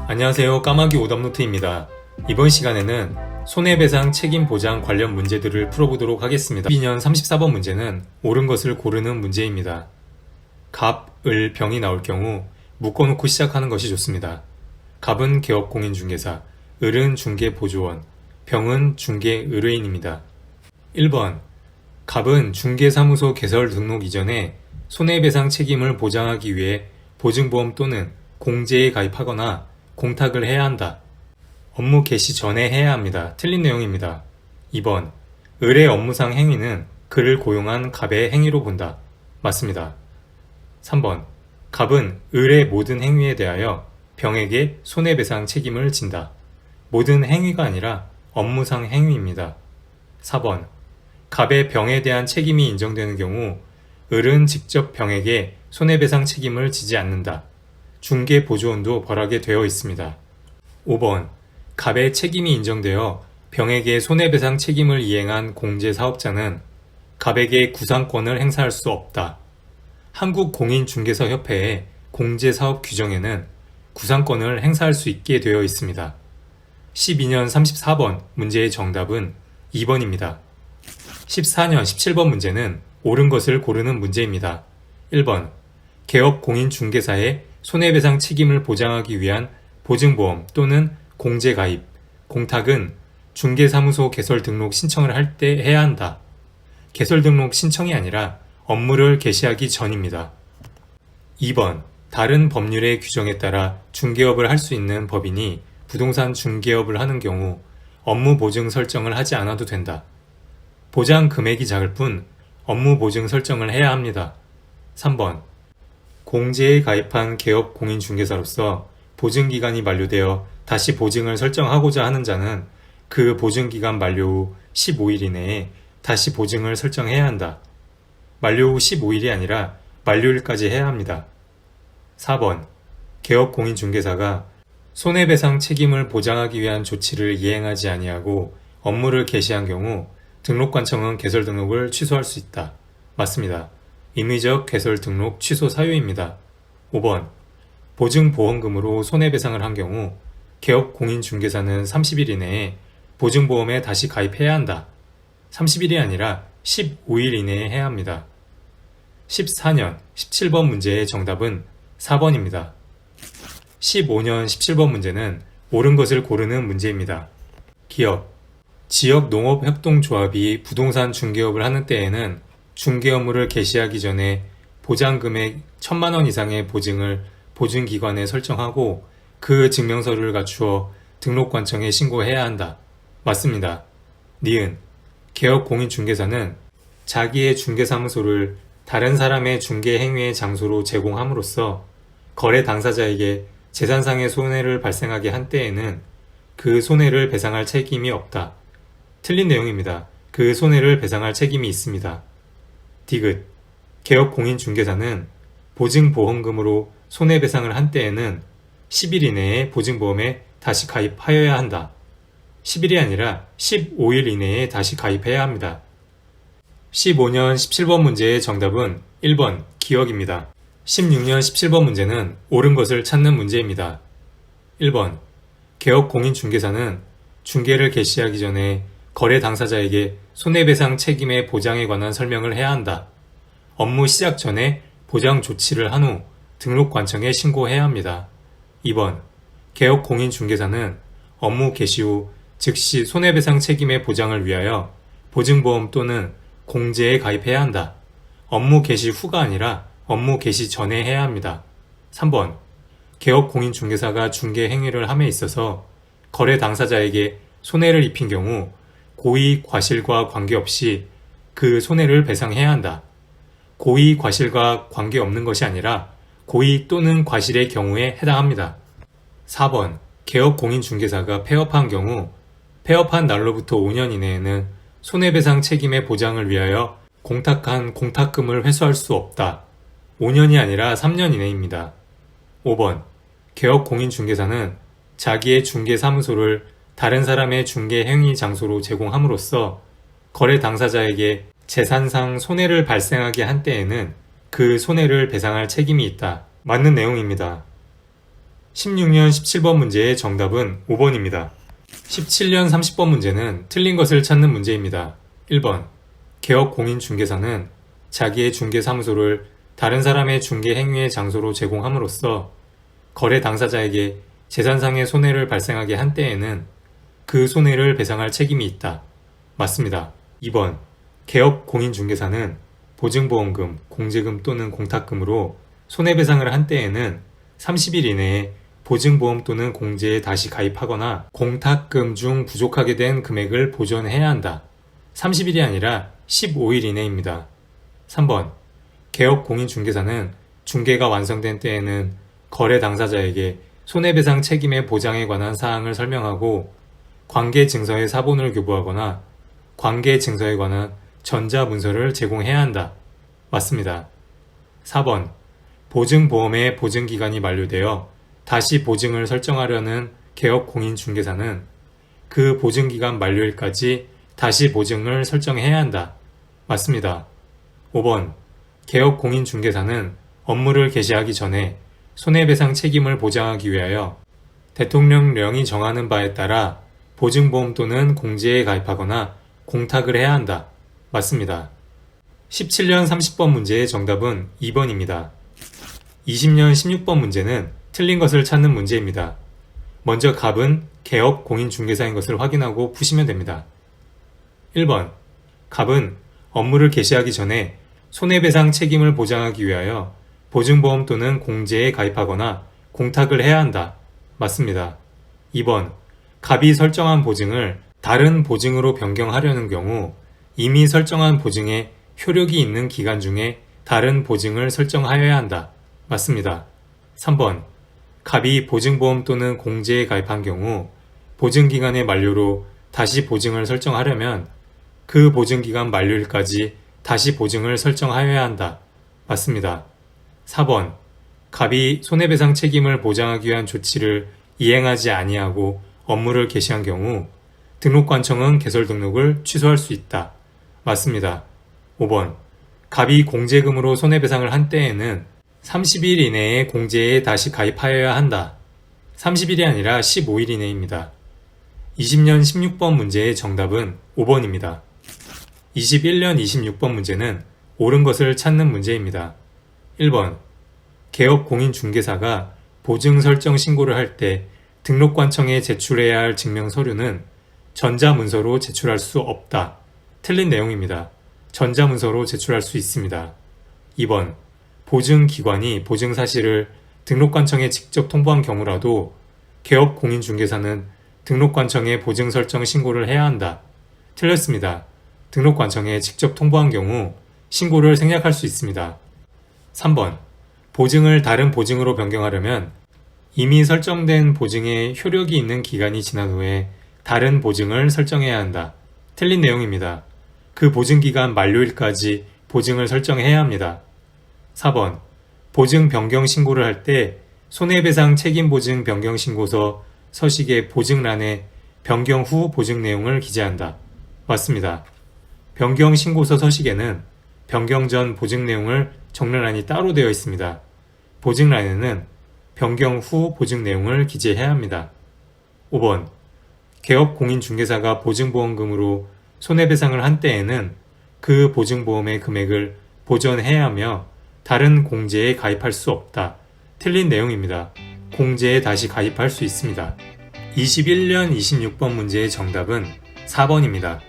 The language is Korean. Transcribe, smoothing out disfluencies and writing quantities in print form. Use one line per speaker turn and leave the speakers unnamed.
안녕하세요. 까마귀 오답노트입니다. 이번 시간에는 손해배상 책임 보장 관련 문제들을 풀어보도록 하겠습니다. 12년 34번 문제는 옳은 것을 고르는 문제입니다. 갑, 을, 병이 나올 경우 묶어놓고 시작하는 것이 좋습니다. 갑은 개업공인중개사, 을은 중개보조원, 병은 중개의뢰인입니다. 1번 갑은 중개사무소 개설 등록 이전에 손해배상 책임을 보장하기 위해 보증보험 또는 공제에 가입하거나 공탁을 해야 한다. 업무 개시 전에 해야 합니다. 틀린 내용입니다. 2번 을의 업무상 행위는 그를 고용한 갑의 행위로 본다. 맞습니다. 3번 갑은 을의 모든 행위에 대하여 병에게 손해배상 책임을 진다. 모든 행위가 아니라 업무상 행위입니다. 4번 갑의 병에 대한 책임이 인정되는 경우 을은 직접 병에게 손해배상 책임을 지지 않는다. 중개보조원도 벌하게 되어 있습니다. 5번 갑의 책임이 인정되어 병에게 손해배상 책임을 이행한 공제사업자는 갑에게 구상권을 행사할 수 없다. 한국공인중개사협회의 공제사업 규정에는 구상권을 행사할 수 있게 되어 있습니다. 12년 34번 문제의 정답은 2번입니다. 14년 17번 문제는 옳은 것을 고르는 문제입니다. 1번 개업공인중개사의 손해배상 책임을 보장하기 위한 보증보험 또는 공제가입, 공탁은 중개사무소 개설 등록 신청을 할 때 해야 한다. 개설 등록 신청이 아니라 업무를 개시하기 전입니다. 2번 다른 법률의 규정에 따라 중개업을 할 수 있는 법인이 부동산 중개업을 하는 경우 업무 보증 설정을 하지 않아도 된다. 보장 금액이 작을 뿐 업무 보증 설정을 해야 합니다. 3번 공제에 가입한 개업 공인중개사로서 보증기간이 만료되어 다시 보증을 설정하고자 하는 자는 그 보증기간 만료 후 15일 이내에 다시 보증을 설정해야 한다. 만료 후 15일이 아니라 만료일까지 해야 합니다. 4번 개업 공인중개사가 손해배상 책임을 보장하기 위한 조치를 이행하지 아니하고 업무를 개시한 경우 등록관청은 개설 등록을 취소할 수 있다. 맞습니다. 임의적 개설 등록 취소 사유입니다. 5번 보증보험금으로 손해배상을 한 경우 개업공인중개사는 30일 이내에 보증보험에 다시 가입해야 한다. 30일이 아니라 15일 이내에 해야 합니다. 14년 17번 문제의 정답은 4번입니다. 15년 17번 문제는 옳은 것을 고르는 문제입니다. 기업 지역농업협동조합이 부동산 중개업을 하는 때에는 중개 업무를 개시하기 전에 보장금액 1,000만 원 이상의 보증을 보증기관에 설정하고 그 증명서를 갖추어 등록관청에 신고해야 한다. 맞습니다. 니은 개업공인중개사는 자기의 중개사무소를 다른 사람의 중개행위의 장소로 제공함으로써 거래 당사자에게 재산상의 손해를 발생하게 한 때에는 그 손해를 배상할 책임이 없다. 틀린 내용입니다. 그 손해를 배상할 책임이 있습니다. 디귿 개업공인중개사는 보증보험금으로 손해배상을 한 때에는 10일 이내에 보증보험에 다시 가입하여야 한다. 10일이 아니라 15일 이내에 다시 가입해야 합니다. 15년 17번 문제의 정답은 1번 기억입니다. 16년 17번 문제는 옳은 것을 찾는 문제입니다. 1번 개업공인중개사는 중개를 개시하기 전에 거래 당사자에게 손해배상 책임의 보장에 관한 설명을 해야 한다. 업무 시작 전에 보장 조치를 한 후 등록관청에 신고해야 합니다. 2번 개업공인중개사는 업무 개시 후 즉시 손해배상 책임의 보장을 위하여 보증보험 또는 공제에 가입해야 한다. 업무 개시 후가 아니라 업무 개시 전에 해야 합니다. 3번 개업공인중개사가 중개 행위를 함에 있어서 거래 당사자에게 손해를 입힌 경우 고의 과실과 관계없이 그 손해를 배상해야 한다. 고의 과실과 관계없는 것이 아니라 고의 또는 과실의 경우에 해당합니다. 4번 개업공인중개사가 폐업한 경우 폐업한 날로부터 5년 이내에는 손해배상 책임의 보장을 위하여 공탁한 공탁금을 회수할 수 없다. 5년이 아니라 3년 이내입니다. 5번 개업공인중개사는 자기의 중개사무소를 다른 사람의 중개 행위 장소로 제공함으로써 거래 당사자에게 재산상 손해를 발생하게 한 때에는 그 손해를 배상할 책임이 있다. 맞는 내용입니다. 16년 17번 문제의 정답은 5번입니다. 17년 30번 문제는 틀린 것을 찾는 문제입니다. 1번. 개업공인중개사는 자기의 중개사무소를 다른 사람의 중개 행위의 장소로 제공함으로써 거래 당사자에게 재산상의 손해를 발생하게 한 때에는 그 손해를 배상할 책임이 있다. 맞습니다. 2번. 개업공인중개사는 보증보험금, 공제금 또는 공탁금으로 손해배상을 한 때에는 30일 이내에 보증보험 또는 공제에 다시 가입하거나 공탁금 중 부족하게 된 금액을 보전해야 한다. 30일이 아니라 15일 이내입니다. 3번. 개업공인중개사는 중개가 완성된 때에는 거래 당사자에게 손해배상 책임의 보장에 관한 사항을 설명하고 관계증서의 사본을 교부하거나 관계증서에 관한 전자문서를 제공해야 한다. 맞습니다. 4번. 보증보험의 보증기간이 만료되어 다시 보증을 설정하려는 개업공인중개사는 그 보증기간 만료일까지 다시 보증을 설정해야 한다. 맞습니다. 5번. 개업공인중개사는 업무를 개시하기 전에 손해배상 책임을 보장하기 위하여 대통령령이 정하는 바에 따라 보증보험 또는 공제에 가입하거나 공탁을 해야 한다. 맞습니다. 17년 30번 문제의 정답은 2번입니다. 20년 16번 문제는 틀린 것을 찾는 문제입니다. 먼저 갑은 개업 공인중개사인 것을 확인하고 푸시면 됩니다. 1번. 갑은 업무를 개시하기 전에 손해배상 책임을 보장하기 위하여 보증보험 또는 공제에 가입하거나 공탁을 해야 한다. 맞습니다. 2번. 갑이 설정한 보증을 다른 보증으로 변경하려는 경우 이미 설정한 보증에 효력이 있는 기간 중에 다른 보증을 설정하여야 한다. 맞습니다. 3번. 갑이 보증보험 또는 공제에 가입한 경우 보증기간의 만료로 다시 보증을 설정하려면 그 보증기간 만료일까지 다시 보증을 설정하여야 한다. 맞습니다. 4번. 갑이 손해배상 책임을 보장하기 위한 조치를 이행하지 아니하고 업무를 개시한 경우 등록관청은 개설 등록을 취소할 수 있다. 맞습니다. 5번. 갑이 공제금으로 손해배상을 한 때에는 30일 이내에 공제에 다시 가입하여야 한다. 30일이 아니라 15일 이내입니다. 20년 16번 문제의 정답은 5번입니다. 21년 26번 문제는 옳은 것을 찾는 문제입니다. 1번. 개업공인중개사가 보증 설정 신고를 할 때 등록관청에 제출해야 할 증명서류는 전자문서로 제출할 수 없다. 틀린 내용입니다. 전자문서로 제출할 수 있습니다. 2번. 보증기관이 보증사실을 등록관청에 직접 통보한 경우라도 개업공인중개사는 등록관청에 보증설정 신고를 해야 한다. 틀렸습니다. 등록관청에 직접 통보한 경우 신고를 생략할 수 있습니다. 3번. 보증을 다른 보증으로 변경하려면 이미 설정된 보증에 효력이 있는 기간이 지난 후에 다른 보증을 설정해야 한다. 틀린 내용입니다. 그 보증기간 만료일까지 보증을 설정해야 합니다. 4번. 보증 변경 신고를 할 때 손해배상 책임보증 변경 신고서 서식의 보증란에 변경 후 보증 내용을 기재한다. 맞습니다. 변경 신고서 서식에는 변경 전 보증 내용을 적는 란이 따로 되어 있습니다. 보증란에는 변경 후 보증 내용을 기재해야 합니다. 5번. 개업공인중개사가 보증보험금으로 손해배상을 한 때에는 그 보증보험의 금액을 보전해야 하며 다른 공제에 가입할 수 없다. 틀린 내용입니다. 공제에 다시 가입할 수 있습니다. 21년 26번 문제의 정답은 4번입니다.